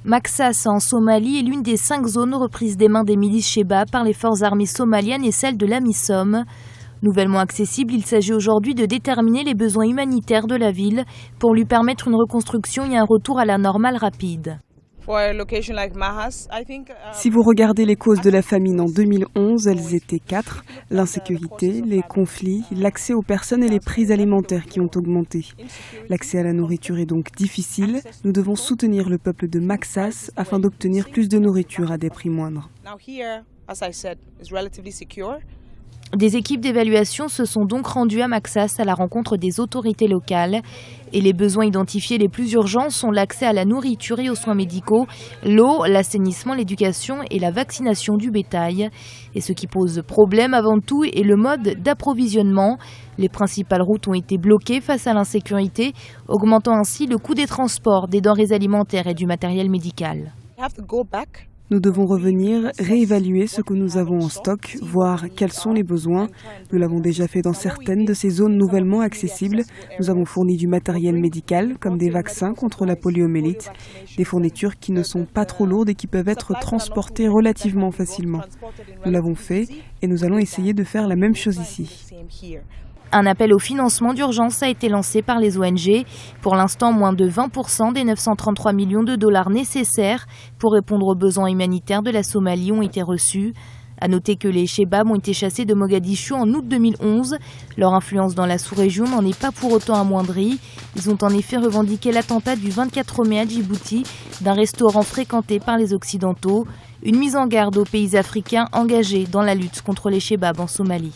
Maxas en Somalie est l'une des 5 zones reprises des mains des milices Shebab par les forces armées somaliennes et celles de l'AMISOM. Nouvellement accessible, il s'agit aujourd'hui de déterminer les besoins humanitaires de la ville pour lui permettre une reconstruction et un retour à la normale rapide. Si vous regardez les causes de la famine en 2011, elles étaient 4. L'insécurité, les conflits, l'accès aux personnes et les prix alimentaires qui ont augmenté. L'accès à la nourriture est donc difficile. Nous devons soutenir le peuple de Maxas afin d'obtenir plus de nourriture à des prix moindres. Des équipes d'évaluation se sont donc rendues à Maxas à la rencontre des autorités locales. Et les besoins identifiés les plus urgents sont l'accès à la nourriture et aux soins médicaux, l'eau, l'assainissement, l'éducation et la vaccination du bétail. Et ce qui pose problème avant tout est le mode d'approvisionnement. Les principales routes ont été bloquées face à l'insécurité, augmentant ainsi le coût des transports, des denrées alimentaires et du matériel médical. Nous devons revenir, réévaluer ce que nous avons en stock, voir quels sont les besoins. Nous l'avons déjà fait dans certaines de ces zones nouvellement accessibles. Nous avons fourni du matériel médical, comme des vaccins contre la poliomyélite, des fournitures qui ne sont pas trop lourdes et qui peuvent être transportées relativement facilement. Nous l'avons fait et nous allons essayer de faire la même chose ici. Un appel au financement d'urgence a été lancé par les ONG. Pour l'instant, moins de 20% des 933 millions de dollars nécessaires pour répondre aux besoins humanitaires de la Somalie ont été reçus. À noter que les Shebab ont été chassés de Mogadiscio en août 2011. Leur influence dans la sous-région n'en est pas pour autant amoindrie. Ils ont en effet revendiqué l'attentat du 24 mai à Djibouti d'un restaurant fréquenté par les Occidentaux. Une mise en garde aux pays africains engagés dans la lutte contre les Shebab en Somalie.